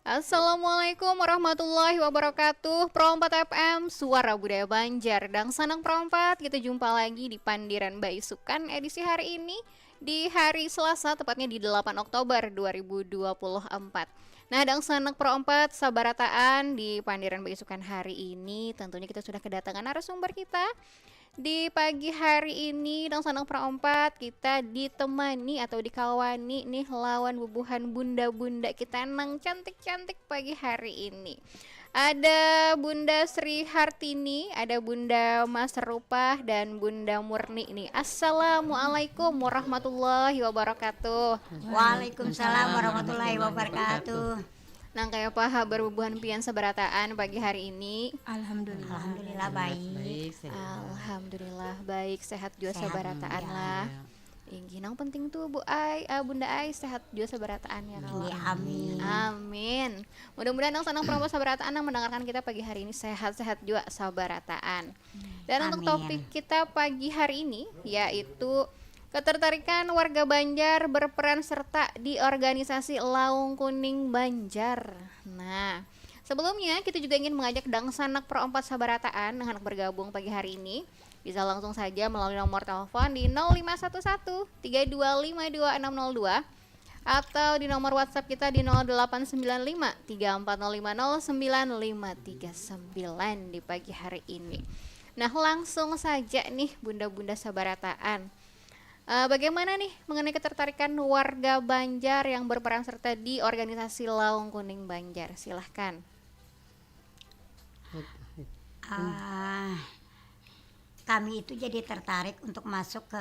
Assalamualaikum warahmatullahi wabarakatuh. Perompat FM, Suara Budaya Banjar. Dan Sanang Perompat, kita jumpa lagi di Pandiran Baisukan edisi hari ini di hari Selasa, tepatnya di 8 Oktober 2024. Nah, dan Sanak Perompat Sabarataan di Pandiran Baisukan hari ini, tentunya kita sudah kedatangan narasumber kita. Di pagi hari ini Dang Sanang Perompat kita ditemani atau dikawani nih lawan bubuhan bunda-bunda kita nang cantik-cantik pagi hari ini. Ada Bunda Sri Hartini, ada Bunda Mas Rupah dan Bunda Murni nih. Assalamualaikum warahmatullahi wabarakatuh. Waalaikumsalam warahmatullahi wabarakatuh. Nang kayak apa kabar bubuhan pian seberataan pagi hari ini? Alhamdulillah. Alhamdulillah baik. Alhamdulillah baik, sehat juga Sehat, sabarataan ya. lah. Ingin nang penting tuh Bunda Ai sehat juga sabarataan ya kalau. Ya, amin. Amin. Mudah-mudahan nang sanang promo sabarataan yang mendengarkan kita pagi hari ini sehat-sehat juga sabarataan. Dan untuk Amin. topik kita pagi hari ini yaitu ketertarikan warga Banjar berperan serta di organisasi Laung Kuning Banjar. Nah, sebelumnya kita juga ingin mengajak Dang Sanak Perompat Sabarataan yang hendak bergabung pagi hari ini. Bisa langsung saja melalui nomor telepon di 0511 3252 atau di nomor WhatsApp kita di 0895 34050959 di pagi hari ini. Nah, langsung saja nih bunda-bunda sabarataan. Bagaimana nih mengenai ketertarikan warga Banjar yang berperan serta di organisasi Laung Kuning Banjar? Silahkan. Kami itu jadi tertarik untuk masuk ke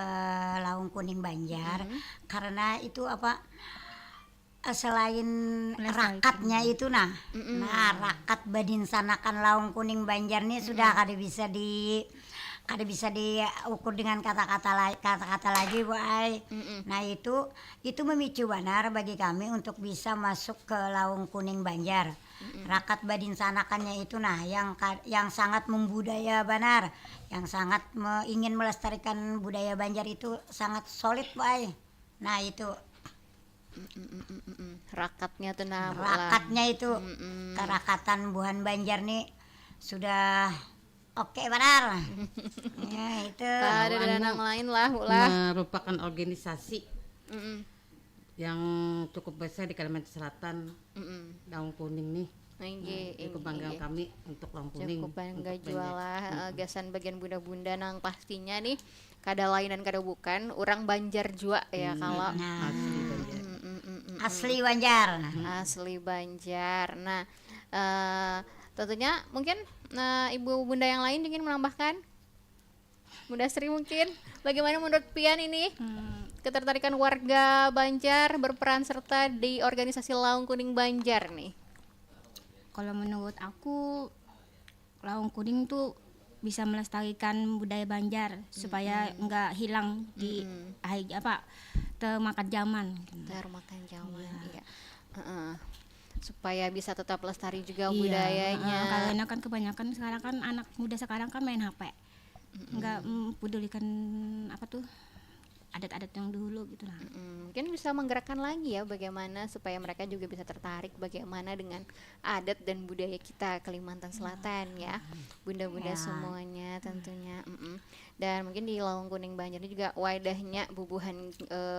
Laung Kuning Banjar karena itu selain rakatnya itu nah rakat badin sanakan Laung Kuning Banjar nih sudah kada bisa diukur dengan kata-kata lagi Bu Ai. Nah itu memicu benar bagi kami untuk bisa masuk ke Laung Kuning Banjar. Rakat badin sanakannya itu nah yang sangat membudaya benar, yang sangat ingin melestarikan budaya Banjar itu sangat solid Bu Ai. Nah itu Rakatnya tuh nah rakatnya itu kerakatan buhan Banjar nih sudah oke benar. Ya itu. ada danang lain lah merupakan organisasi yang cukup besar di Kalimantan Selatan. Laung Kuning nih cukup bangga kami untuk Laung Kuning. Cukup bangga jualah gasan bagian bunda-bunda nang pastinya nih kada lain dan kada bukan orang Banjar jua ya kalau Asli Banjar. Asli Banjar. Asli Banjar. Nah, tentunya mungkin ibu bunda yang lain ingin menambahkan. Bunda Sri mungkin bagaimana menurut Pian ini ketertarikan warga Banjar berperan serta di organisasi Laung Kuning Banjar nih? Kalau menurut aku Laung Kuning tuh bisa melestarikan budaya Banjar supaya nggak hilang di termakan zaman. Termakan zaman, iya. Supaya bisa tetap lestari juga budayanya. Karena kan kebanyakan sekarang kan anak muda sekarang kan main HP, nggak mempedulikan adat-adat yang dulu gitu lah. Mungkin bisa menggerakkan lagi ya bagaimana supaya mereka juga bisa tertarik bagaimana dengan adat dan budaya kita Kalimantan Selatan ya, bunda-bunda semuanya tentunya. Dan mungkin di Laung Kuning Banjar ini juga wadahnya bubuhan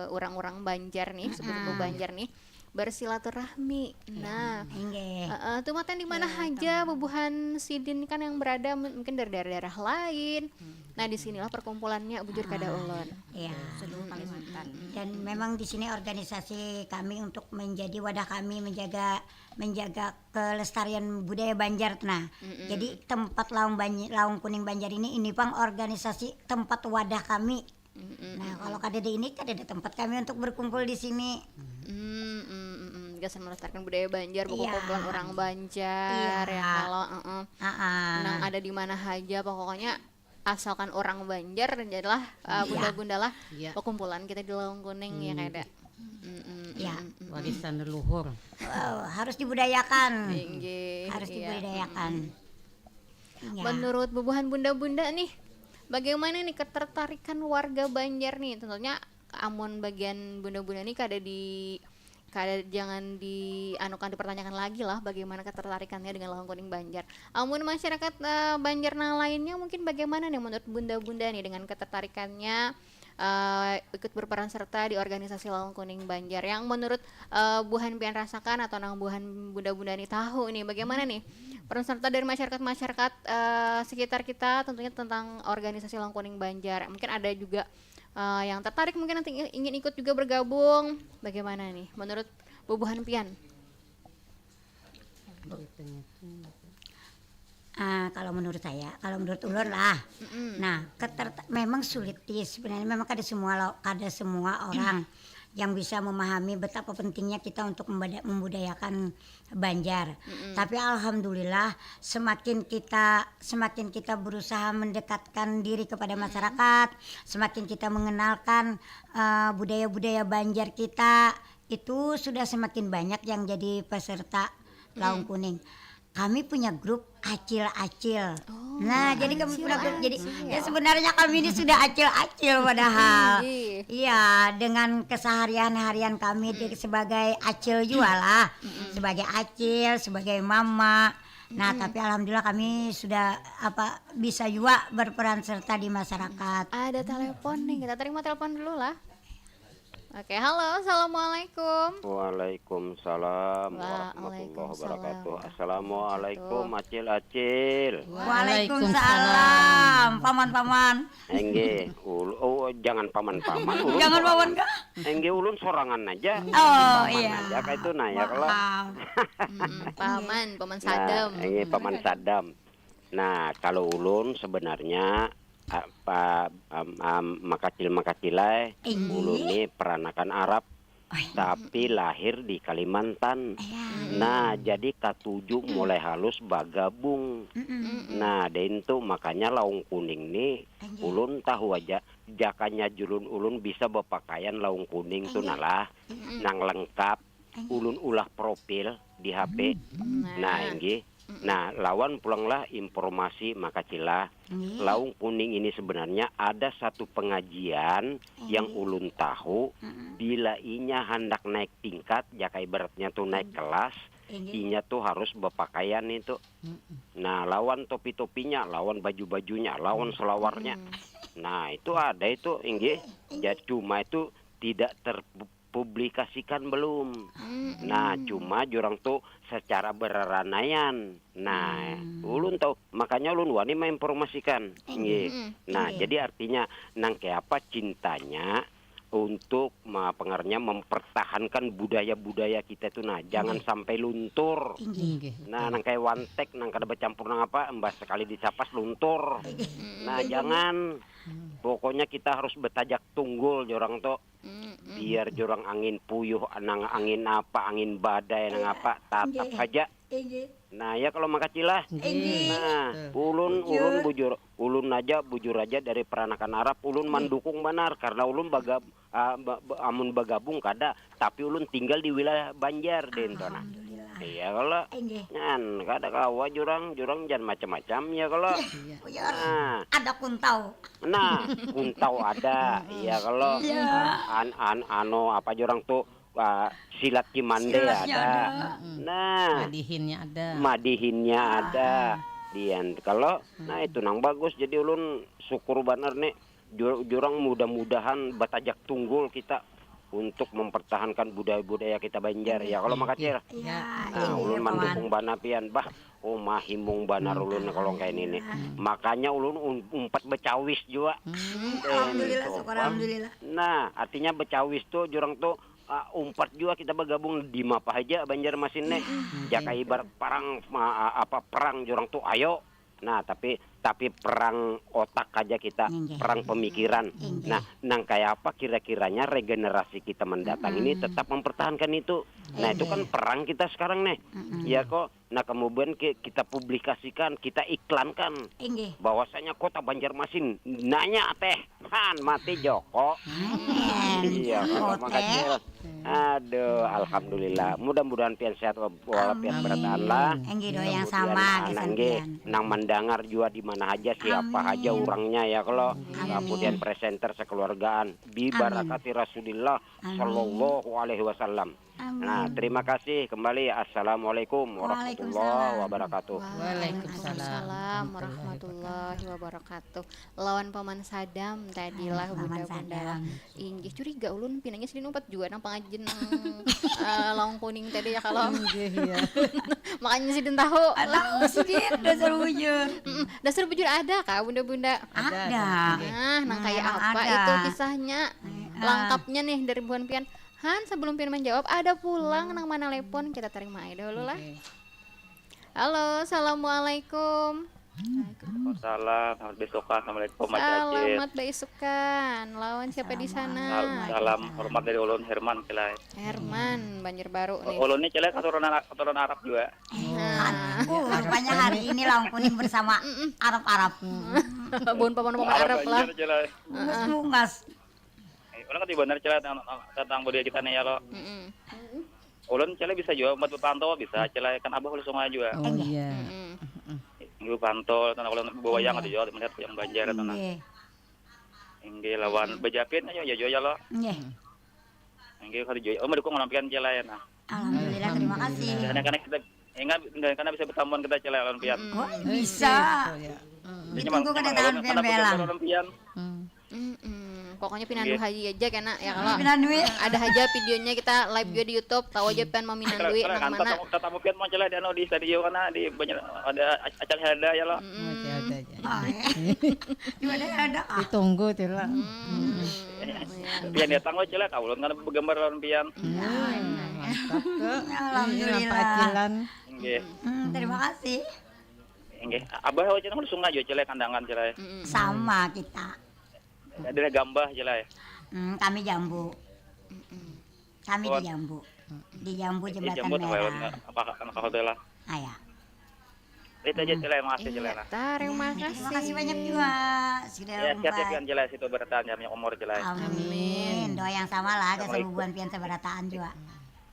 orang-orang Banjar nih, suku-suku Banjar nih bersilaturahmi. Nah, tuh maten di mana aja bubuhan sidin kan yang berada mungkin dari daerah-daerah lain. Nah, disinilah perkumpulannya bujur kada ulun. Ya. Seluruh Kalimantan. Dan memang di sini organisasi kami untuk menjadi wadah kami menjaga kelestarian budaya Banjar. Nah, jadi tempat Laung Kuning Banjar ini pang organisasi tempat wadah kami. Nah, kalau kada ada tempat kami untuk berkumpul di sini. Gasan melestarikan budaya Banjar, kumpulan orang Banjar ya kalau nang ada di mana aja pokoknya asalkan orang Banjar dan jadilah bunda-bunda lah perkumpulan kita di Laung Kuning ya kada. Ya, Warisan leluhur. harus dibudayakan. Harus Iya. dibudayakan. Ya. Menurut bubuhan bunda-bunda nih, bagaimana nih ketertarikan warga Banjar nih? Tentunya amun bagian bunda-bunda nih kada di jangan dipertanyakan lagi lah bagaimana ketertarikannya dengan Lawang Kuning Banjar. Amun masyarakat Banjar yang lainnya mungkin bagaimana nih menurut bunda-bunda nih dengan ketertarikannya ikut berperan serta di organisasi Lawang Kuning Banjar, yang menurut Buhan pian rasakan atau nang Buhan bunda-bunda nih tahu nih bagaimana nih peran serta dari masyarakat sekitar kita tentunya tentang organisasi Lawang Kuning Banjar. Mungkin ada juga yang tertarik mungkin nanti ingin ikut juga bergabung. Bagaimana nih menurut Bu Buhan pian? Kalau menurut saya, kalau menurut ulun lah, nah memang sulit sebenarnya. Memang ada semua orang yang bisa memahami betapa pentingnya kita untuk membudayakan Banjar. Tapi alhamdulillah semakin kita berusaha mendekatkan diri kepada masyarakat, semakin kita mengenalkan budaya-budaya Banjar kita, itu sudah semakin banyak yang jadi peserta Lawang Kuning. Kami punya grup acil-acil. Jadi kami punya grup. Jadi ya sebenarnya kami ini sudah acil-acil padahal. Iya, dengan keseharian-harian kami sebagai acil juga lah. Sebagai acil, sebagai mama. Nah, tapi alhamdulillah kami sudah bisa juga berperan serta di masyarakat. Ada telepon nih, kita terima telepon dulu lah. Oke, halo, assalamualaikum. Waalaikumsalam warahmatullahi wabarakatuh. Assalamualaikum acil-acil. Waalaikumsalam paman-paman. Enggih, jangan paman-paman. Jangan paman kah? Enggih, ulun sorangan aja. Oh paman iya. aja kayak itu ya kalau. Paman Sadam. Nah, enggih paman Sadam. Nah, kalau ulun sebenarnya makacil-makacilai ulun ini peranakan Arab tapi lahir di Kalimantan. Nah, jadi katujuh mulai halus bagabung. Nah, dan itu makanya Lawang Kuning nih ulun tahu aja jakanya julun ulun bisa berpakaian Lawang Kuning tuh nalah nang lengkap ulun ulah profil di HP. Nah, ini nah, lawan pulanglah informasi makacila Lawang Kuning ini sebenarnya ada satu pengajian yang ulun tahu bila inya hendak naik tingkat, jaka ibaratnya tuh naik kelas, inya tuh harus berpakaian itu. Nah, lawan topi-topinya, lawan baju-bajunya, lawan selawarnya. Nah, itu ada itu, inggih. Ya, cuma itu tidak terpublikasikan belum. Nah, cuma jurang tuh secara beranaian. Nah, ulun tahu, makanya ulun wani menginformasikan. Nah, jadi artinya nang kayak apa cintanya untuk pengaruhnya mempertahankan budaya-budaya kita itu, nah jangan sampai luntur. Nah, nang kayak wantek nang kada bercampur nang apa embas sekali dicapas luntur. Nah, jangan. Pokoknya kita harus bertajak tunggul jorang to. Biar jorang angin puyuh, nang angin apa, angin badai nang apa, tatap aja. Nah, ya kalau makacilah. Nah, ulun aja bujur aja dari peranakan Arab, ulun mendukung benar karena ulun amun bagabung kada, tapi ulun tinggal di wilayah Banjar dentona. Iya kalau ngan kada kawa jurang jangan macam-macam ya kalau. Nah, ada kuntau. Nah, kuntau ada. Iya kalau ano apa jurang tuh silat Kimande ada. Nah, madihinnya ada. Dian kalau nah itu nang bagus, jadi ulun syukur benar nih jurang mudah-mudahan batajak tunggul kita untuk mempertahankan budaya-budaya kita Banjar ya kalau makacir. Nah, ulun mendukung bana pian mahimung banar ulun kalau kayak ini nih. Makanya ulun umpat becawis juga. Alhamdulillah, syukur alhamdulillah. Nah, artinya becawis tuh jurang tuh umpat juga kita bergabung di mapa aja Banjarmasin nih. Jaka ibarat perang jurang tuh ayo. Nah, tapi perang otak aja kita, perang pemikiran. Nah, nang kayak apa kira-kiranya regenerasi kita mendatang ini tetap mempertahankan itu. Nah, itu kan perang kita sekarang nih. Ya kok. Nah, kemudian kita publikasikan, kita iklankan bahwasanya kota Banjarmasin nanya teh mati Joko. Iya, makanya. Aduh, alhamdulillah. Mudah-mudahan pian sehat walafiat berataan lah. Yang sama nang mendengar juga di mana aja siapa aja orangnya ya kalau kemudian presenter sekeluargaan bi barakati Rasulillah sallallahu alaihi wasallam. Nah, terima kasih kembali. Assalamualaikum warahmatullahi wabarakatuh. Waalaikumsalam warahmatullahi wabarakatuh. Lawan Paman Sadam tadilah bunda-bunda. Inggih curiga ulun pinanya sedih numpat juga nang pengajian nang lawang kuning tadi ya kalau. Makanya sedih tahu. Alah, sedih dasar bujur. Dasar bujur ada kah bunda-bunda? Ada. Nah, nang kayak apa ada. itu kisahnya? Lengkapnya nih dari Buan Pian. Han, sebelum Pian menjawab, ada pulang nang mana telepon, kita terima aja dulu lah. Halo, assalamualaikum. Waalaikumsalam, selamat besokan, assalamualaikum Mas Acil. Selamat beisukan. Lawan siapa di sana? Salam hormat dari ulun Herman Celai. Herman, Banjarbaru nih. Ulun ini Celai keturunan Arab juga. Rupanya hari ini lawang kuning bersama Arab-Arab. Bun paman-paman Arab lah. Banjar Celai. Bungas. Ulun kan di bener Celai tentang budaya kita nih ya lo. Ulun Celai bisa juga buat pantau bisa Celai kan abah ulun sungai juga. Oh iya. Gue pantau tanah ulun bawa yang ada juga melihat yang Banjar tanah. Inggih lawan bejapin aja ya lo. Nggih. Inggih kali joy. Oh mendukung lampian Celai nah. Alhamdulillah, terima kasih. Karena kita karena bisa bertamuan kita Celai lampian. Oh, bisa. Ditunggu kedatangan Pian Belang. Pokoknya pinandu haji aja kena ya kalau Pinandui. ada aja videonya kita live juga di YouTube, tahu aja Pian mau minandui nang mana. Tamu Pian mau Celai dan di studio karena di banyak ada acara ada ya lo. Gimana ada? Ditunggu tuh lah. Pian datang lo Celai kau ulun kan bergambar lawan Pian. Alhamdulillah. Nggih. Terima kasih. Nggih. Abah ho cenah sungai jo Celai kandangan Celai. Sama kita. Ada gambah Celai. Kami Jambu. Kami di Jambu. Di Jambu Jembatan Jemput Merah. apa hotel lah. Ayah. Itu aja Celai makasih Celai lah. Terima Terima kasih banyak juga. Sudah Ya siap Pian Celai situ bertahan ya banyak umur Celai. Amin. Doa yang sama lah ke selubuhan pian seberataan juga.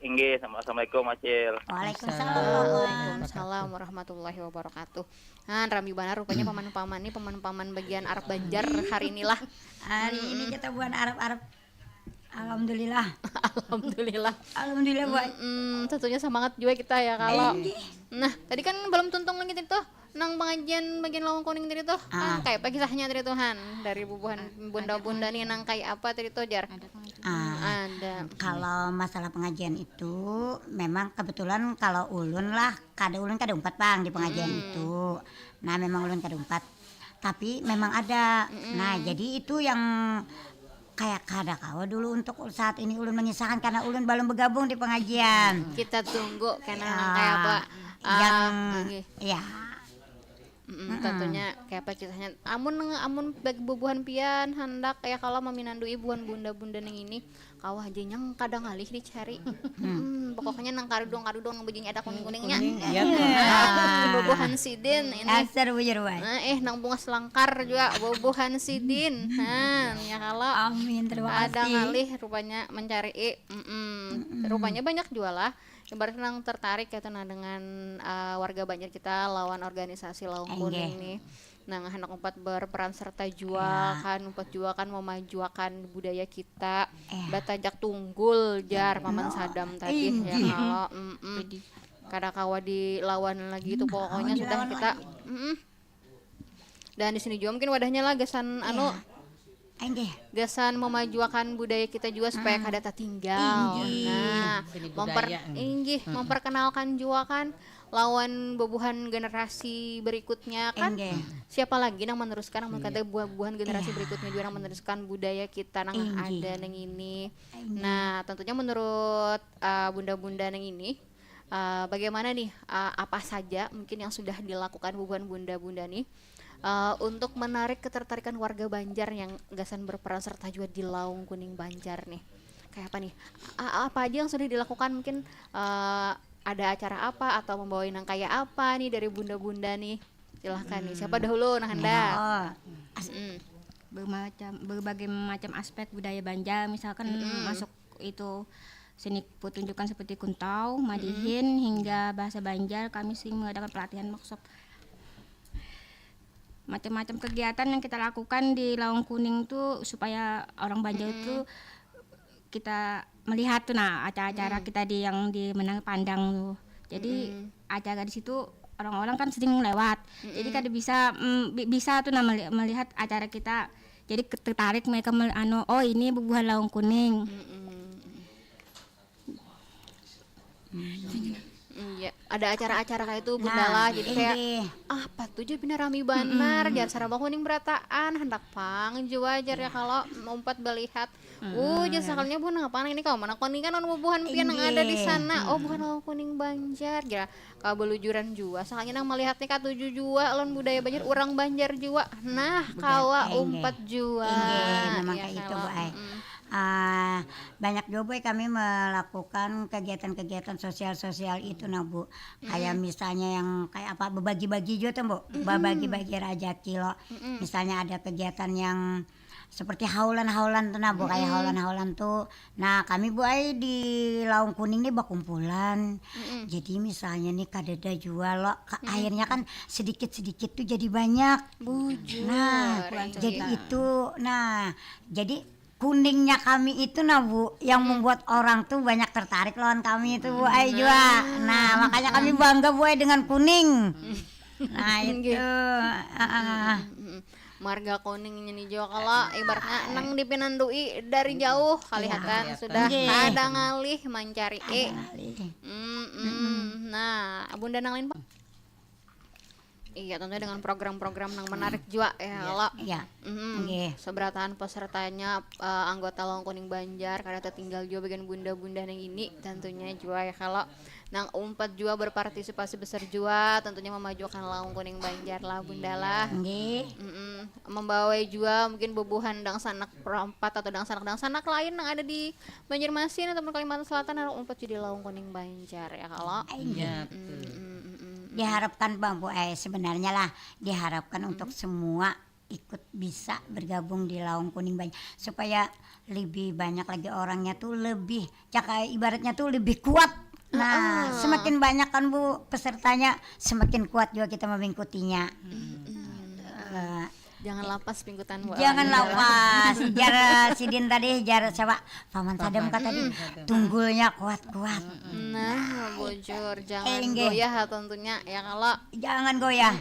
Inggih, assalamualaikum Acil. Waalaikumsalam. Waalaikumsalam warahmatullahi wabarakatuh. Nah, Rambi Banar rupanya paman-paman nih, paman-paman bagian Arab Banjar hari inilah. Hari ini kita buat Arab-Arab. Alhamdulillah. Alhamdulillah. Alhamdulillah buat. Tentunya semangat juga kita ya kalau. Nah, tadi kan belum tuntung lagi tadi tuh nang pengajian bagian lawang kuning tadi tuh. Kan kayak apa kisahnya tadi Tuhan dari bubuhan bunda-bunda nih nang kayak apa tadi tuh Jar? Ada. Kalau masalah pengajian itu memang kebetulan kalau ulun lah ulun kada umpat bang di pengajian itu. Nah memang ulun kada umpat. Tapi memang ada. Nah jadi itu yang kayak kada kawa dulu untuk saat ini ulun mengisahkan karena ulun belum bergabung di pengajian. Kita tunggu karena kayak apa? Ya. Tentunya kayak apa kisahnya amun bagi bubuhan pian hendak kayak kalau meminandui buan bunda-bunda nang ini kawah aja nyang kadang alih dicari pokoknya nang karudong nang bujunya ada kuning-kuningnya bubuhan sidin ini Asar bujur wae. nang bunga selangkar juga bubuhan sidin ya kalau Amin, terima kadang kasih. alih rupanya mencari rupanya banyak juga lah ibaratnya nang tertarik ya dengan warga Banjar kita lawan organisasi Lawang Kuning nih. Nah, anak umpat berperan serta juakan, umpat juakan memajuakan budaya kita. Batajak tunggul jar Paman Sadam tadi ya kalau kada kawa dilawan lagi itu pokoknya sudah kita dan di sini juga mungkin wadahnya lah gasan gasan memajuakan budaya kita juga supaya kada tertinggal. Nah, memperkenalkan juga kan lawan bubuhan generasi berikutnya kan. Siapa lagi yang meneruskan yang kata buah-buahan generasi berikutnya juga yang meneruskan budaya kita nang ada nang ini. Nah, tentunya menurut bunda-bunda nang ini bagaimana nih apa saja mungkin yang sudah dilakukan bubuhan bunda-bunda nih untuk menarik ketertarikan warga Banjar yang gasan berperan serta juga di Lawang Kuning Banjar nih. Kayak apa nih? Apa aja yang sudah dilakukan mungkin ada acara apa atau membawain yang kayak apa nih dari bunda-bunda nih? Silahkan nih. Siapa dahulu nah Anda? Berbagai macam aspek budaya Banjar misalkan masuk itu seni pertunjukan seperti kuntau, madihin hingga bahasa Banjar kami sering mengadakan pelatihan workshop. Macam-macam kegiatan yang kita lakukan di Lawang Kuning tuh supaya orang Banjar itu kita melihat tuh acara-acara kita yang di Menang Pandang tuh. Jadi acara di situ orang-orang kan sering lewat. Jadi kada bisa tuh melihat acara kita. Jadi tertarik mereka oh ini Bubuhan Lawang Kuning. Iya, ada acara-acara kayak itu Bunda lah, jadi kayak apa tuh jadi bener rami banar, jar saraba kuning berataan, hendak pang wajar ya kalau umpat belihat. Jar sakalnya Bu ngapain ini kau mana kuning kan bubuhan pian yang ada di sana. Oh, bukan Lawang Kuning Banjar. Jar ka belujuran jua, sakalnya nang melihatnya ka tujuh jua lawan budaya Banjar urang Banjar jua. Nah, kawa umpat jua. Memang kayak itu Bu Ai. Banyak juga kami melakukan kegiatan-kegiatan sosial-sosial itu nah Bu, kayak misalnya yang kayak apa berbagi-bagi juga tuh Bu, berbagi-bagi rezeki loh. Misalnya ada kegiatan yang seperti haulan-haulan tuh nah Bu, kayak haulan-haulan tuh. Nah kami Bu Ai di Lawang Kuning nih bakumpulan. Jadi misalnya nih kadeda jual loh, akhirnya kan sedikit-sedikit tuh jadi banyak. Bujur. Nah jadi itu, jadi kuningnya kami itu nah Bu yang membuat orang tuh banyak tertarik lawan kami itu Bu Ai juga. Nah makanya kami bangga Bu Ai dengan kuning. Nah itu marga kuningnya nih Jo kalau ibaratnya nang dipinandui dari jauh kelihatan sudah ada ngalih mencari Nah Bunda nang lain Pak. Iya tentunya dengan program-program yang menarik juga ya kalau seberataan pesertanya anggota Lawang Kuning Banjar karena tertinggal juga bagian bunda-bunda yang ini tentunya juga ya kalau nang umpat juga berpartisipasi besar juga tentunya memajukan Lawang Kuning Banjar lah Bunda lah. Membawa juga mungkin bubuhan dang sanak perempat atau dang sanak lain yang ada di Banjarmasin ataupun Kalimantan Selatan ada umpat jadi Lawang Kuning Banjar ya kalau. Diharapkan Bang Bu Ai sebenarnya lah diharapkan untuk semua ikut bisa bergabung di Lawang Kuning Banjar supaya lebih banyak lagi orangnya tuh lebih ibaratnya tuh lebih kuat. Nah semakin banyak kan Bu pesertanya semakin kuat juga kita mengikutinya. Jangan lapas pingkutan Bu. Jangan lapas. Jar sidin tadi coba Paman Sadam kata tadi tunggulnya kuat-kuat. Nah, bocor jangan goyah tentunya ya kalau jangan goyah.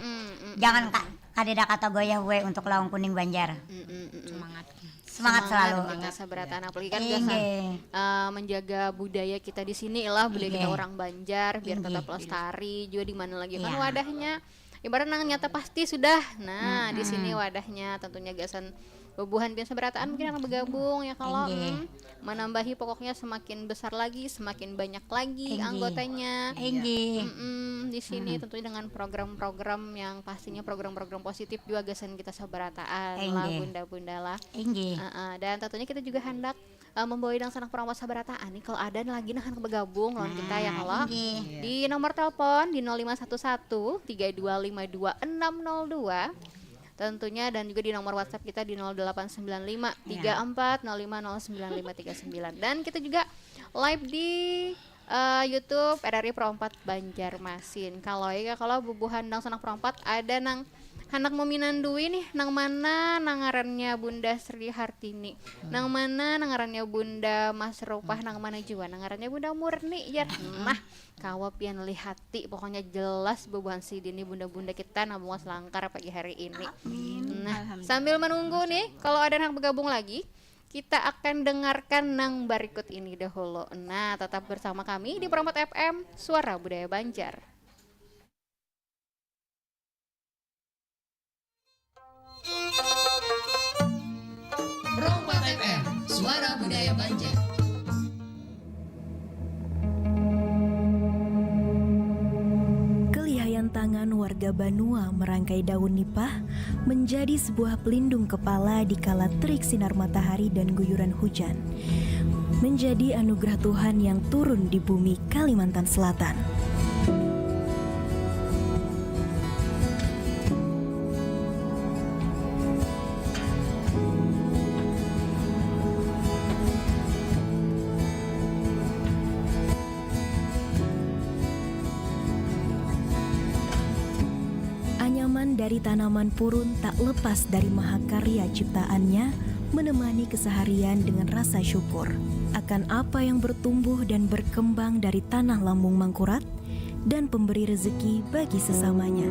Jangan kadeda kata goyah we untuk Lawang Kuning Banjar. Semangat selalu. Kita seberatan apalagi kan biasa menjaga budaya kita di sini lah budaya kita orang Banjar biar tetap lestari juga di mana lagi kan wadahnya. Ibarat nang nyata pasti sudah. Nah, di sini wadahnya tentunya gasan bubuhan biasa berataan mungkin akan bergabung ya kalau menambahi pokoknya semakin besar lagi, semakin banyak lagi anggotanya. Di sini tentunya dengan program-program yang pastinya program-program positif juga gasan kita sabarataan lah bunda-bunda lah. Dan tentunya kita juga hendak membawa idang sanak perangkat sabarataan nih kalau ada lagi nah bergabung lawan kita ya kalau di nomor telepon di 0511 3252 602 tentunya dan juga di nomor WhatsApp kita di 0895 34 05 09 539 dan kita juga live di YouTube RRI Perompat Banjarmasin. Kalau bubuhan nang sanak perompat ada nang anak meminandui nih nang mana nangarannya Bunda Sri Hartini, nang mana nangarannya Bunda Mas Rupah, nang mana juga nangarannya Bunda Murni ya. Nah, kawa pian lihati pokoknya jelas bubuhan sidini bunda-bunda kita nabung selangkar pagi hari ini. Nah, sambil menunggu nih kalau ada yang bergabung lagi, kita akan dengarkan nang berikut ini dahulu. Nah, tetap bersama kami di Perompat FM, Suara Budaya Banjar. Perompat FM, Suara Budaya Banjar. Kelihayan tangan warga Banua merangkai daun nipah menjadi sebuah pelindung kepala di kala terik sinar matahari dan guyuran hujan. Menjadi anugerah Tuhan yang turun di bumi Kalimantan Selatan. Anyaman dari tanaman purun tak lepas dari mahakarya ciptaannya menemani keseharian dengan rasa syukur akan apa yang bertumbuh dan berkembang dari tanah lambung Mangkurat dan pemberi rezeki bagi sesamanya.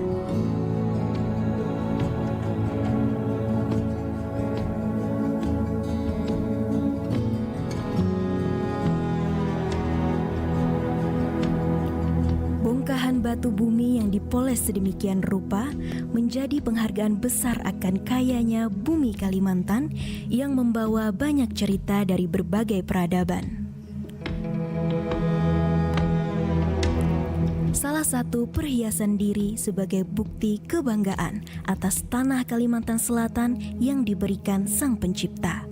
Bongkahan batu bumi yang dipoles sedemikian rupa menjadi penghargaan besar akan kayanya bumi Kalimantan yang membawa banyak cerita dari berbagai peradaban. Salah satu perhiasan diri sebagai bukti kebanggaan atas tanah Kalimantan Selatan yang diberikan Sang Pencipta.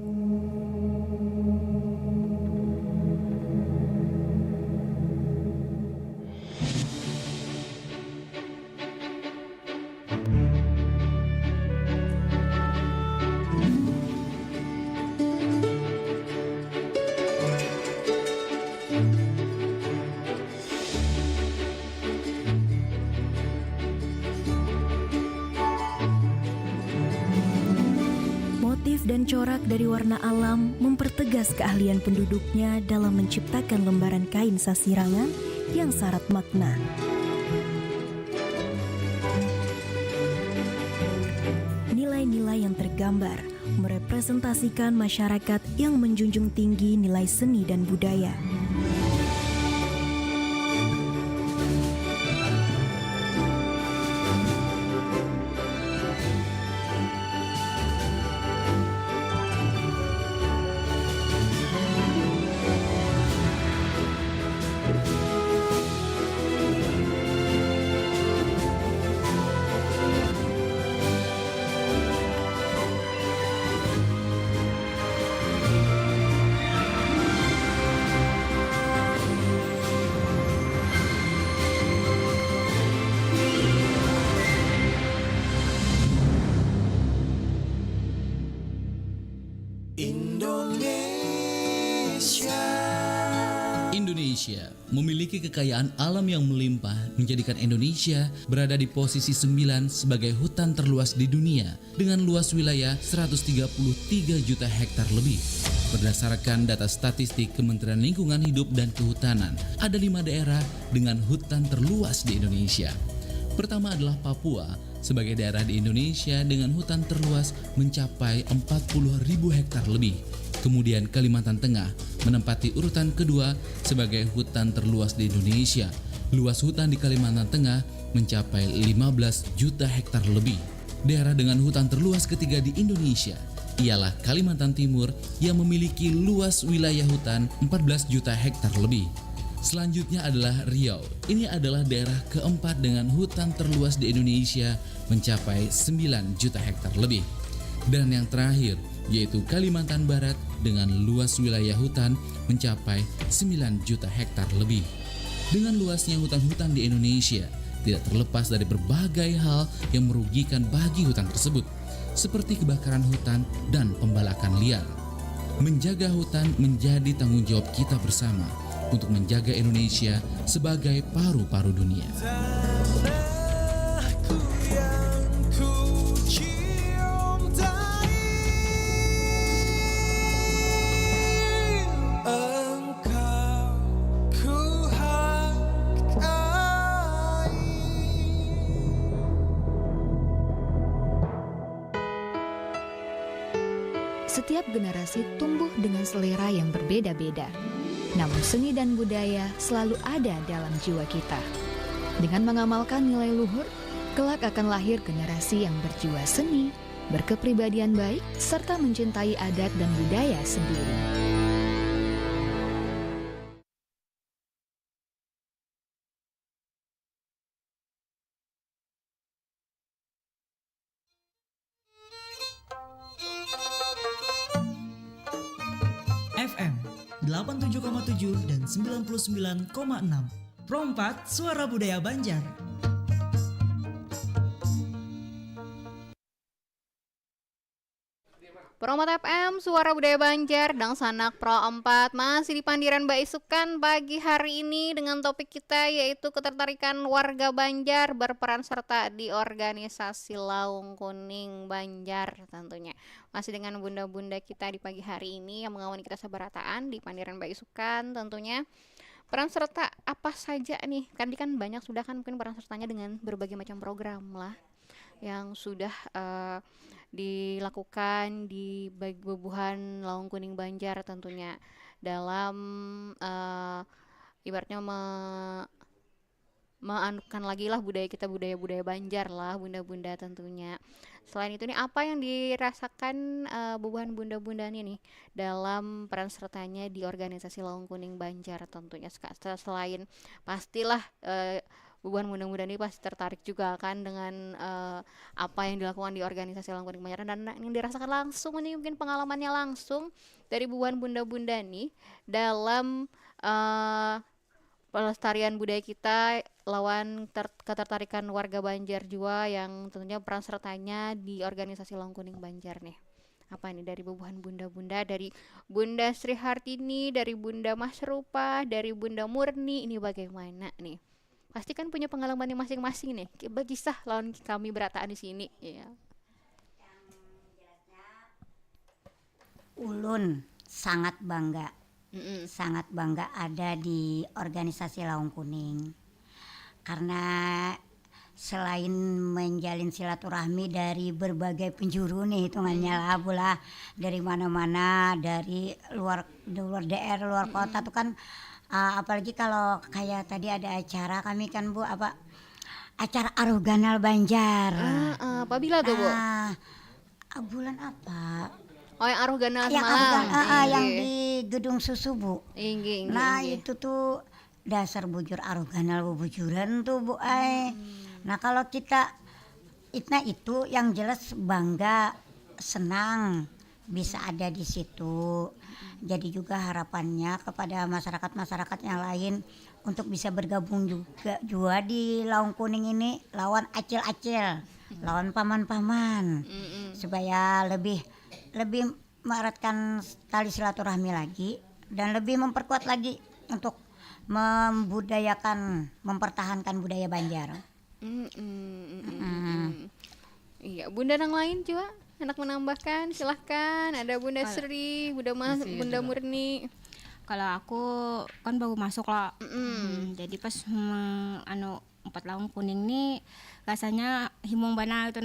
Dan corak dari warna alam mempertegas keahlian penduduknya dalam menciptakan lembaran kain sasirangan yang syarat makna. Nilai-nilai yang tergambar merepresentasikan masyarakat yang menjunjung tinggi nilai seni dan budaya. Indonesia memiliki kekayaan alam yang melimpah, menjadikan Indonesia berada di posisi 9 sebagai hutan terluas di dunia dengan luas wilayah 133 juta hektar lebih. Berdasarkan data statistik Kementerian Lingkungan Hidup dan Kehutanan, ada 5 daerah dengan hutan terluas di Indonesia. Pertama adalah Papua, sebagai daerah di Indonesia dengan hutan terluas mencapai 40.000 hektar lebih. Kemudian Kalimantan Tengah menempati urutan kedua sebagai hutan terluas di Indonesia. Luas hutan di Kalimantan Tengah mencapai 15 juta hektar lebih. Daerah dengan hutan terluas ketiga di Indonesia ialah Kalimantan Timur yang memiliki luas wilayah hutan 14 juta hektar lebih. Selanjutnya adalah Riau. Ini adalah daerah keempat dengan hutan terluas di Indonesia mencapai 9 juta hektar lebih. Dan yang terakhir yaitu Kalimantan Barat dengan luas wilayah hutan mencapai 9 juta hektar lebih. Dengan luasnya hutan-hutan di Indonesia, tidak terlepas dari berbagai hal yang merugikan bagi hutan tersebut, seperti kebakaran hutan dan pembalakan liar. Menjaga hutan menjadi tanggung jawab kita bersama untuk menjaga Indonesia sebagai paru-paru dunia. Setiap generasi tumbuh dengan selera yang berbeda-beda. Namun seni dan budaya selalu ada dalam jiwa kita. Dengan mengamalkan nilai luhur, kelak akan lahir generasi yang berjiwa seni, berkepribadian baik, serta mencintai adat dan budaya sendiri. FM 87,7 dan 99,6. Pro 4 Suara Budaya Banjar. Pro 4 FM, Suara Budaya Banjar, dan Sanak Pro 4 masih di Pandiran Baisukan pagi hari ini dengan topik kita yaitu ketertarikan warga Banjar berperan serta di organisasi Laung Kuning Banjar tentunya. Masih dengan bunda-bunda kita di pagi hari ini yang mengawali kita sabarataan di Pandiran Baisukan tentunya. Peran serta apa saja nih? Kan banyak sudah kan mungkin peran sertanya dengan berbagai macam program lah yang sudah dilakukan di Bebuhan Laung Kuning Banjar tentunya dalam ibaratnya meanukan lagi lah budaya kita, budaya Banjar lah bunda-bunda tentunya. Selain itu nih apa yang dirasakan Bebuhan bunda-bunda nih dalam peran sertanya di organisasi Laung Kuning Banjar tentunya. Selain pastilah Bebuhan muda-muda ini pasti tertarik juga kan dengan apa yang dilakukan di organisasi Laung Kuning Banjar dan yang dirasakan langsung ini mungkin pengalamannya langsung dari Bebuhan bunda-bunda nih dalam pelestarian budaya kita lawan ketertarikan warga Banjar juga yang tentunya peran sertanya di organisasi Laung Kuning Banjar nih. Apa ini dari Bebuhan bunda-bunda, dari Bunda Sri Hartini, dari Bunda Mas Rupa, dari Bunda Murni, ini bagaimana nih? Pasti kan punya pengalamannya masing-masing nih. Kisah lawan kami berataan di sini. Ya. Ulun sangat bangga, sangat bangga ada di organisasi Laung Kuning. Karena selain menjalin silaturahmi dari berbagai penjuru nih hitungannya lah, bola dari mana-mana, dari luar daerah, luar kota tuh kan. Apalagi kalau kayak tadi ada acara kami kan Bu acara Aroganal Banjar. Apabila tuh Bu? Bulan apa? Oh yang Aroganal yang semalam. Yang di Gedung Susu Bu. Nah itu tuh dasar bujur Aroganal bujuran tuh Bu Nah kalau kita itu yang jelas bangga, senang bisa ada di situ. Jadi juga harapannya kepada masyarakat yang lain untuk bisa bergabung juga di Laung Kuning ini lawan acil-acil, lawan paman-paman, supaya lebih mereratkan tali silaturahmi lagi dan lebih memperkuat lagi untuk mempertahankan budaya Banjar. Iya, bunda yang lain juga enak menambahkan, silahkan. Ada Bunda Sri, Bunda Murni. Kalau aku kan baru masuk lah, jadi pas empat Laung Kuning nih rasanya himung bana itu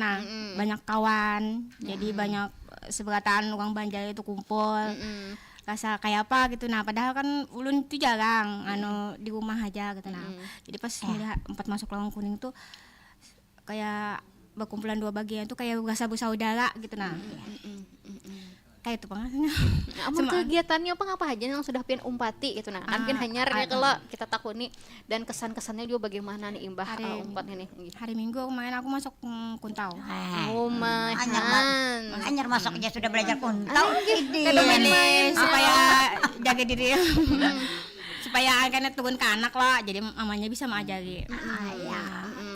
banyak kawan, jadi banyak seberatan orang Banjar itu kumpul. Rasa kayak apa gitu padahal kan ulun itu jarang di rumah aja gitu jadi pas melihat empat masuk Laung Kuning tuh kayak berkumpulan dua bagian tuh kayak rasa bersaudara gitu kayak itu pengasnya. Amun kegiatannya apa aja yang sudah pian umpati gitu kan pian hanyar ya kalau kita takuni dan kesan-kesannya juga bagaimana nih imbah umpatnya nih. Hari Minggu kemarin aku masuk kuntau. Hanyar masuknya sudah belajar kuntau. Kada main supaya jaga diri. Supaya akhirnya turun ke anak lah, jadi mamanya bisa mengajari.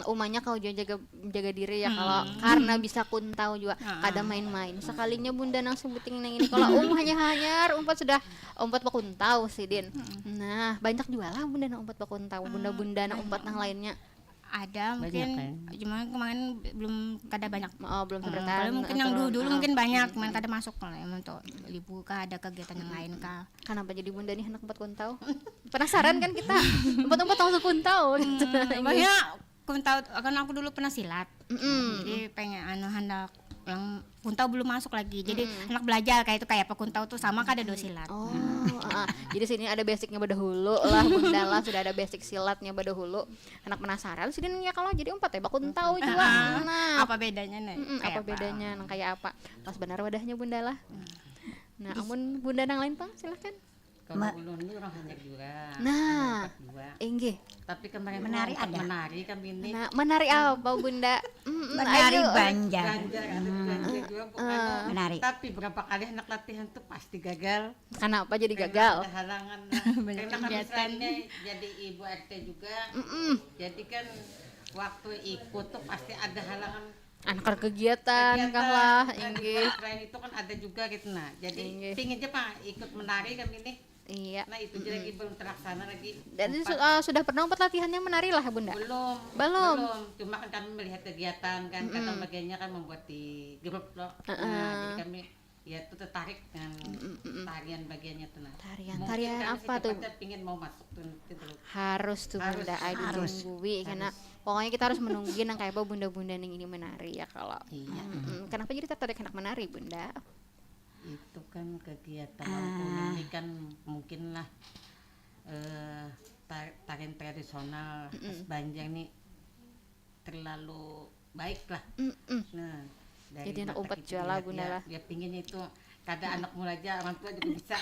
Umanya kalau jaga diri ya kalau karena bisa kuntau juga kada main-main. Sekalinya bunda nang sebuting nang ini kalau hanya umpat bakuntau sih Din. Nah, banyak juga lah bunda nang umpat bakuntau, bunda-bunda nang umpat nang lainnya. Ada mungkin cuma kemarin belum kada banyak. Belum seberapa. Kalau mungkin yang dulu mungkin banyak, kemarin kada masuk lah untuk libur kah ada kegiatan yang lain kah. Kenapa jadi bunda nih anak umpat kuntau? Penasaran kan kita umpat-umpat langsung kuntau gitu. Banyak kuntau kan aku dulu pernah silat. Jadi pengen hendak yang kuntau belum masuk lagi. Jadi anak belajar kayak apa kuntau tuh sama kan ada 2 silat. Jadi sini ada basicnya badahulu lah bunda lah sudah ada basic silatnya badahulu. Anak penasaran sini ya kalau jadi umpat ya bakuntau juga. Apa bedanya nih? Apa bedanya nang kayak apa? Pas benar wadahnya bunda lah. Nah, amun bunda nang lain Pak silahkan. Kalau ulun ini orang banyak juga. Nah, inggih. Tapi kemarin menari ada. Menari kan ini. Nah, menari apa bunda? Menari Banjar. Menari. Tapi berapa kali anak latihan tuh pasti gagal. Kenapa jadi gagal? Ada halangan. Karena misalnya jadi ibu RT juga. Jadi kan waktu ikut tuh pasti ada halangan anak kegiatan kan lah inggih. Selain itu kan ada juga gitu nah. Jadi pinginnya Pak ikut menari kami nih. Iya. Nah itu lagi belum terlaksana lagi. Dan sudah pernah latihannya menari lah Bunda? Belum. Cuma kan kami melihat kegiatan kan kata bagiannya kan membuat di grup loh. Nah, jadi kami ya itu tertarik dengan tarian bagiannya tuh nah. Tarian apa tuh? Kita pingin mau masuk tuh Harus tuh Bunda, ditungguin karena pokoknya kita harus menungguin yang kayak apa bunda-bunda yang ini menari ya kalau. Iya. Kenapa jadi tertarik anak menari Bunda? Itu kan kegiatan Lampung ini kan mungkin lah tarian tradisional khas Banjar nih terlalu baik lah. Nah, dari jadi anak umpat juala Bunda lah. Ya pinginnya itu kada anak muda aja orang tua juga bisa.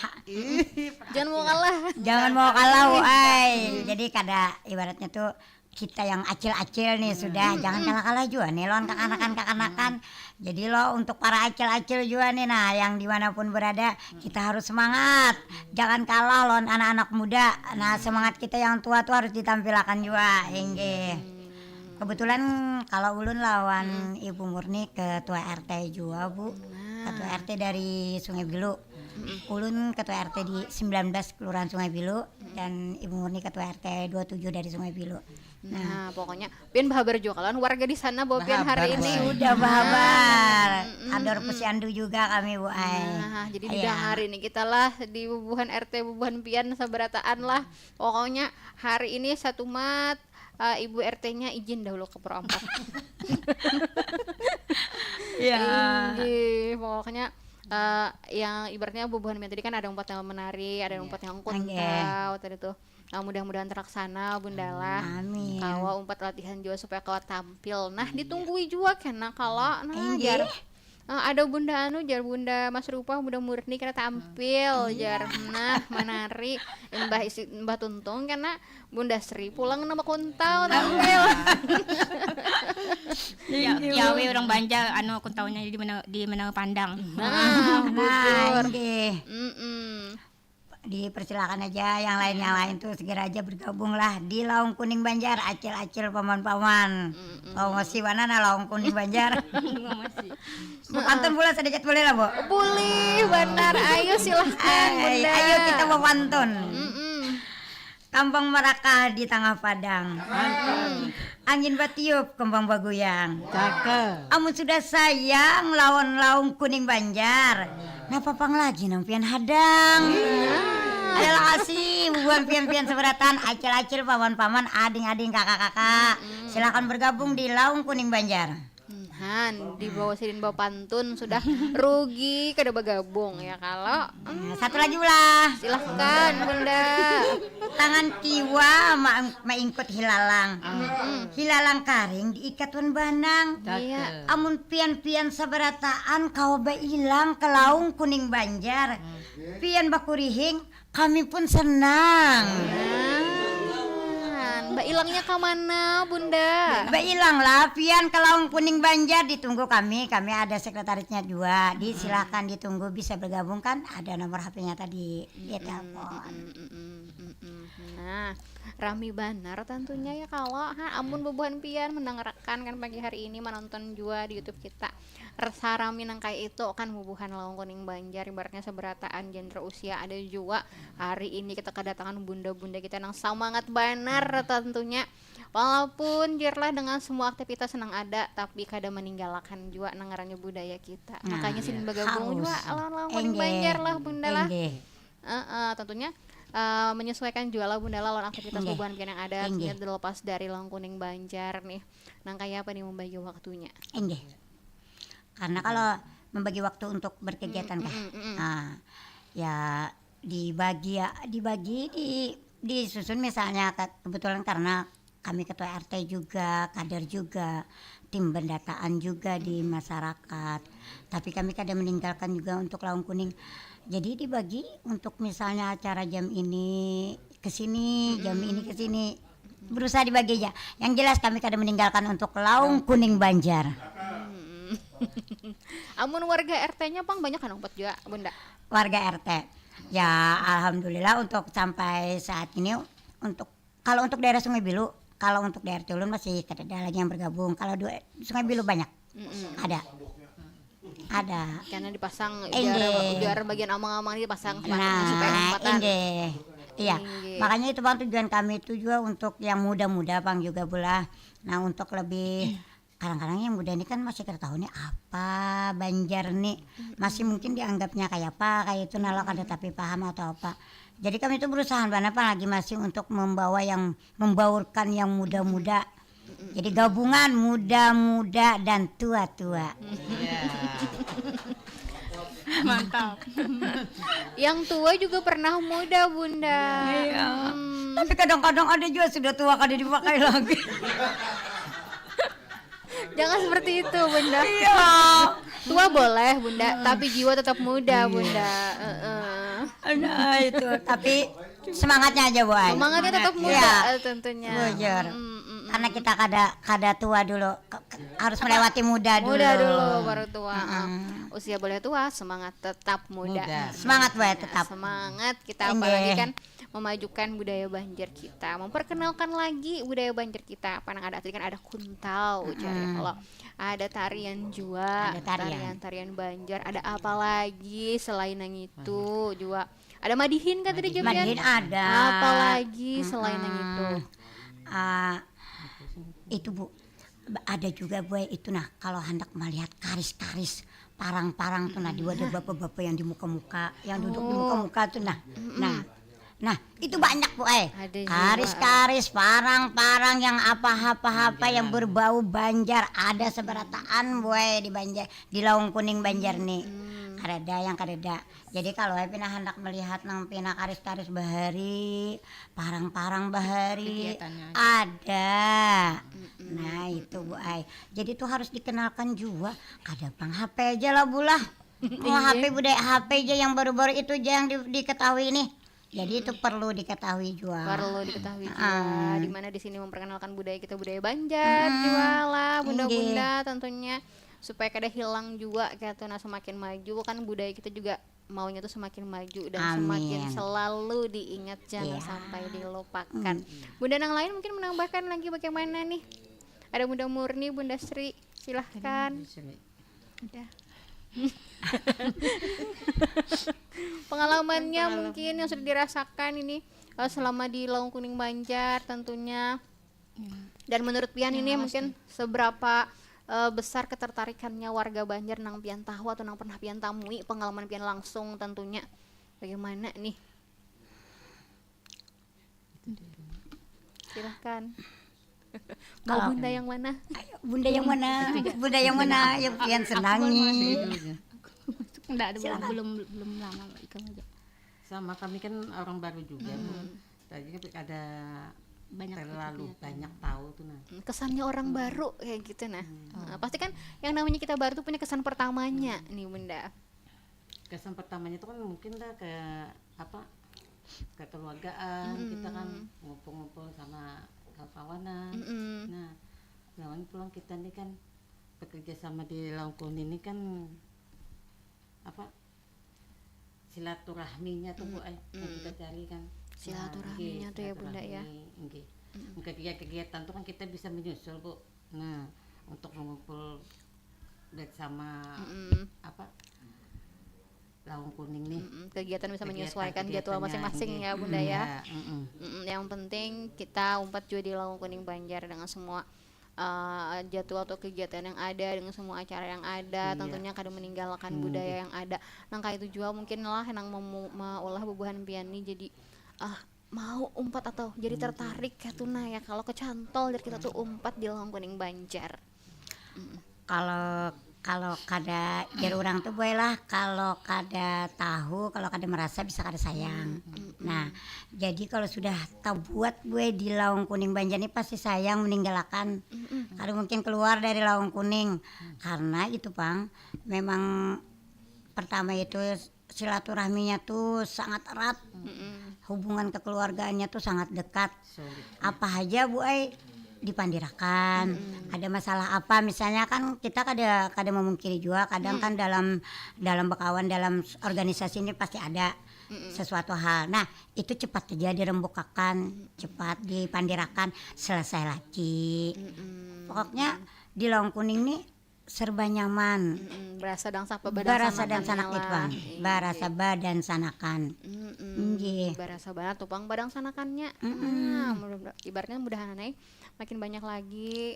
Jangan mau kalah. Jangan mau kalah, woy. Jadi kada ibaratnya tuh kita yang acil-acil nih sudah jangan kalah-kalah juga nih lon kakanakan. Jadi lo untuk para acil-acil juga nih nah yang dimanapun berada kita harus semangat. Jangan kalah lon anak-anak muda. Nah semangat kita yang tua tuh harus ditampilkan juga. Inggih. Kebetulan kalau ulun lawan Ibu Murni ketua RT juga Bu. Ketua RT dari Sungai Bilu. Ulun ketua RT di 19 Kelurahan Sungai Bilu dan Ibu Murni ketua RT 27 dari Sungai Bilu. Nah, pokoknya pian bahabar juga kalian warga di sana bawa pian hari ini. Udah bahabar. Ador Posyandu juga kami Bu Ai. Nah, jadi di hari ini kita lah di bubuhan RT bubuhan pian sabarataan lah. Pokoknya hari ini satu mat Ibu RT-nya izin dahulu ke perompak. Iya. Pokoknya yang ibaratnya bubuhan pian tadi kan ada umpat yang menari, ada umpat yang kuntau tadi tuh. Nah, mudah-mudahan terlaksana Bunda lah. Amin. Kalau umpat latihan juga supaya kau tampil. Nah, ditunggui juga karena kalau jar ada Bunda jar Bunda Mas Rupa Bunda Murni kena tampil jar menari Mbah Tuntung karena Bunda Sri pulang nama kuntau tampil. Ya we orang Banjar kuntaunya di mana pandang. Dipersilakan aja yang lain tuh segera aja bergabung lah di Laung Kuning Banjar acil-acil paman-paman. Masih mana Laung Kuning Banjar. Pantun pula sedikit boleh lah Bu? Boleh benar, ayo silahkan Bunda. Ayo kita mau pantun. Kampung Merakah di tengah padang. Angin batiup kembang bagoyang. Amun sudah sayang lawan Laung Kuning Banjar. Napapang lagi nampian hadang. Adalah asih bubuhan pian-pian seberatan acil-acil paman-paman ading-ading kakak-kakak. Silakan bergabung di Laung Kuning Banjar. Di bawah sidin bawa pantun sudah rugi kada bergabung ya kalau satu lagi ulah silahkan Bunda. Tangan kiwa maingkut hilalang hilalang karing diikat wan banang. Amun pian-pian sabarataan kau bailang ke Laung Kuning Banjar pian bakurihing kami pun senang. Mbak ilangnya ke mana Bunda? Mbak ilang lah pian ke Laung Kuning Banjar ditunggu kami ada sekretarisnya juga. Silakan ditunggu bisa bergabung kan ada nomor HP-nya tadi di telepon. Nah, rami banar tentunya ya kalau amun bubuhan pian mendengarkan kan pagi hari ini menonton juga di YouTube kita. Rami nang kayak itu kan bubuhan Laung Kuning Banjar ibaratnya seberataan genre usia ada juga hari ini kita kedatangan bunda-bunda kita yang semangat banar tentunya. Walaupun jirlah dengan semua aktivitas senang ada tapi kada meninggalkan juga nangarannya budaya kita. Makanya sini bergabung juga Laung Kuning Banjar lah Bunda lah. Tentunya menyesuaikan jualan Bunda lawan aktivitas bubuhan pian yang ada tidak terlepas dari Laung Kuning Banjar nih. Nang kayak apa nih membagi waktunya? Karena kalau membagi waktu untuk berkegiatan ya dibagi disusun misalnya kebetulan karena kami ketua RT juga, kader juga, tim pendataan juga di masyarakat. Tapi kami kadang meninggalkan juga untuk Laung Kuning. Jadi dibagi untuk misalnya acara jam ini ke sini, jam ini ke sini. Berusaha dibagi aja. Yang jelas kami kadang meninggalkan untuk Laung Kuning Banjar. Amun warga RT-nya Bang banyak kan umpat juga Bunda? Warga RT. Ya alhamdulillah untuk sampai saat ini kalau untuk daerah Sungai Bilu, kalau untuk daerah Tulun masih ada lagi yang bergabung. Kalau Sungai Bilu banyak. Ada Karena dipasang Ende. biar bagian amang-amang dipasang supaya nah umpatan. iya Ende. makanya itu bang tujuan kami itu juga untuk yang muda-muda bang juga pula. Nah untuk lebih kadang-kadang yang muda ini kan masih kira tahu nih apa Banjar nih, masih mungkin dianggapnya kayak apa kayak itu nalok ada tapi paham atau apa. Jadi kami itu berusaha lagi masih untuk membaurkan yang muda-muda. Jadi gabungan muda-muda dan tua-tua. Mantap. Yang tua juga pernah muda, Bunda. Iya. Tapi kadang-kadang ada juga sudah tua kada dipakai lagi. Jangan seperti itu, Bunda. Iya. Tua boleh, Bunda, tapi jiwa tetap muda, Bunda. Nah itu, tapi semangatnya aja boy. Semangatnya tetap muda tentunya. Wajar. Karena kita kada tua dulu, harus melewati muda dulu. Muda dulu baru tua. Usia boleh tua, semangat tetap muda. Semangat boy tetap. Semangat kita apalagi kan memajukan budaya Banjar kita, memperkenalkan lagi budaya Banjar kita. Panang ada tadi kan ada kuntau, kalau ada tarian juga, tarian Banjar, ada apa lagi selain yang itu juga. Ada madihin kan tadi Jamian? Madihin ada. Apa lagi selain yang itu? Itu Bu, ada juga Bu itu nah kalau hendak melihat karis-karis parang-parang tuh nah di wadah bapak-bapak yang di muka-muka, yang duduk di muka-muka tuh nah itu banyak Bu karis-karis parang-parang yang apa yang berbau Banjar, ada seberataan Bu di Banjar, di Laung Kuning Banjar nih. Kadeda. Jadi kalau pina hendak melihat nang pina karis-karis bahari, parang-parang bahari ada. Nah itu Bu Jadi tuh harus dikenalkan juga. Kada pang HP aja lah Bu lah. HP budaya HP aja yang baru-baru itu aja yang diketahui nih. Jadi itu perlu diketahui juga. Di mana di sini memperkenalkan budaya kita, budaya Banjar juga lah, bunda-bunda tentunya supaya kada hilang juga gitu. Nah semakin maju kan budaya kita juga maunya tuh semakin maju dan semakin selalu diingat, jangan sampai dilupakan. Bunda yang lain mungkin menambahkan lagi bagaimana nih? Ada Bunda Murni, Bunda Sri, silahkan. Udah. Pengalamannya mungkin yang sudah dirasakan ini selama di Laung Kuning Banjar tentunya. Dan menurut Pian ini mungkin seberapa besar ketertarikannya warga Banjar nang Pian tahu atau nang pernah Pian tamui, pengalaman Pian langsung tentunya. Bagaimana nih? Silahkan. Kau Bunda yang mana? Bunda yang mana? Bunda yang mana yang Pian senangi? Enggak ada, belum lama ikut aja. Sama kami kan orang baru juga. Tadi ada terlalu banyak tahu tuh nah. Kesannya orang baru kayak gitu nah. Pasti kan yang namanya kita baru tuh punya kesan pertamanya nih Bunda. Kesan pertamanya itu kan mungkin dah ke apa? Kekeluargaan, kita kan ngumpul-ngumpul sama kawanan. Nah, lawan pulang kita nih kan bekerja sama di Laung Kuning ini kan apa? Silaturahminya tuh Bu yang kita cari kan. Silaturahminya tuh ya Bunda ya. Kegiatan tuh kan kita bisa menyusul Bu. Nah untuk mengumpul bersama apa Laung Kuning nih, kegiatan bisa menyesuaikan jadwal masing-masing ya Bunda ya. Yang penting kita umpat juga di Laung Kuning Banjar dengan semua jadwal atau kegiatan yang ada, dengan semua acara yang ada, tentunya kada meninggalkan budaya yang ada. Nangka itu juga mungkin lah yang maulah bubuhan piani jadi mau umpat atau jadi tertarik ya tuna ya kalau kecantol dari kita tuh umpat di Laung Kuning Banjar. Kalau kada jadi orang tuh boleh lah, kalau kada tahu, kalau kada merasa bisa kada sayang. Nah jadi kalau sudah tahu buat gue di Laung Kuning Banjar ini pasti sayang meninggalkan. Kada mungkin keluar dari Laung Kuning karena itu Bang, memang pertama itu silaturahminya tuh sangat erat, hubungan kekeluargaannya tuh sangat dekat. Apa aja Bu dipandirakan, ada masalah apa misalnya kan kita kada memungkiri juga kadang kan dalam bekawan dalam organisasi ini pasti ada sesuatu hal. Nah itu cepat aja dirembukakan, cepat dipandirakan, selesai lagi. Pokoknya di Laung Kuning ini serba nyaman. Berasa dangsak badan Barasa dan sanak itwan. Barasa badan sanakan. Nggih. Barasa banget tupang badang sanakannya. Ibaratnya mudahan makin banyak lagi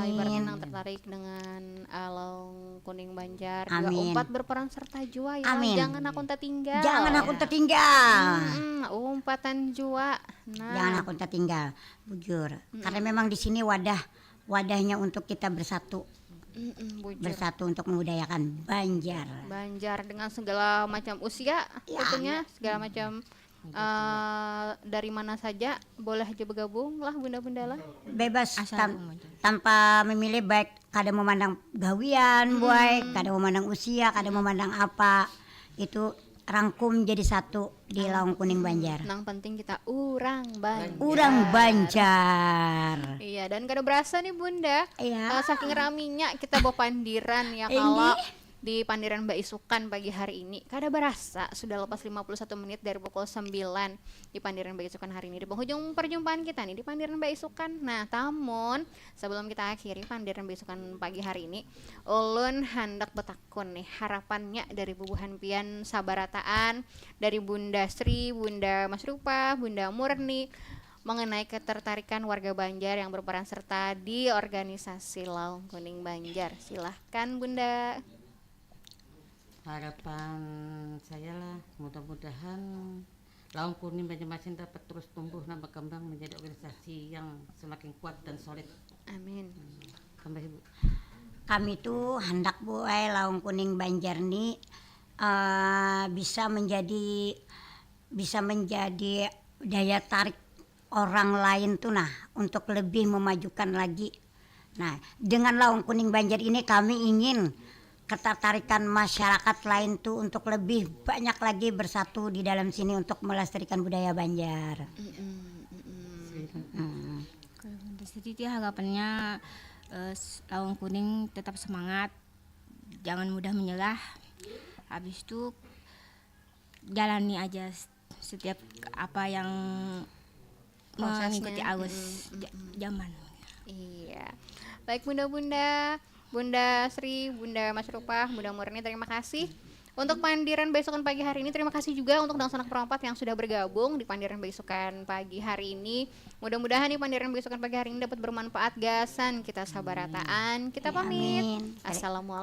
ibaratnya yang tertarik dengan Laung Kuning Banjar. Juga Amin. umpat berperan serta jua ya. Amin. Jangan aku tertinggal. Jangan aku tertinggal. Umpatan jua. Jangan aku tertinggal, bujur. Karena memang di sini wadahnya untuk kita bersatu. Bujur. Bersatu untuk membudayakan Banjar. Banjar dengan segala macam usia, tentunya segala macam dari mana saja boleh aja bergabung lah bunda-bunda lah. Bebas tanpa memilih, baik kada memandang gawian, boy, kada memandang usia, kada memandang apa, itu rangkum jadi satu di Laung Kuning Banjar. Nang penting kita urang Banjar. Urang Banjar. Iya, dan kada berasa nih bunda. Iya. Saking raminya kita bawa pandiran ya kalau di Pandiran Mbak Isukan pagi hari ini. Kada berasa sudah lepas 51 menit dari pukul 9 di Pandiran Mbak Isukan hari ini. Di penghujung perjumpaan kita nih di Pandiran Mbak Isukan. Nah, tamun sebelum kita akhiri Pandiran Mbak Isukan pagi hari ini, ulun hendak betakun nih harapannya dari bubuhan pian sabarataan dari Bunda Sri, Bunda Mas Rupa, Bunda Murni mengenai ketertarikan warga Banjar yang berperan serta di organisasi Laung Kuning Banjar. Silahkan Bunda. Harapan saya lah, mudah-mudahan Laung Kuning Banjarmasin dapat terus tumbuh dan berkembang menjadi organisasi yang semakin kuat dan solid. Amin. Tambah Ibu. Kami tuh hendak buai Laung Kuning Banjar nih bisa menjadi daya tarik orang lain tuh untuk lebih memajukan lagi. Nah, dengan Laung Kuning Banjar ini kami ingin ketertarikan masyarakat lain tuh untuk lebih banyak lagi bersatu di dalam sini untuk melestarikan budaya Banjar. Jadi harapannya Laung Kuning tetap semangat, jangan mudah menyerah. Habis itu jalani aja setiap apa yang mengikuti arus zaman. Iya. Baik bunda-bunda, Bunda Sri, Bunda Mas Rupa, Bunda Murni, terima kasih untuk Pandiran Besokan pagi hari ini. Terima kasih juga untuk Dangsanak Perompat yang sudah bergabung di Pandiran Besokan pagi hari ini. Mudah-mudahan nih Pandiran Besokan pagi hari ini dapat bermanfaat gasan kita sabarataan. Kita pamit. Assalamualaikum.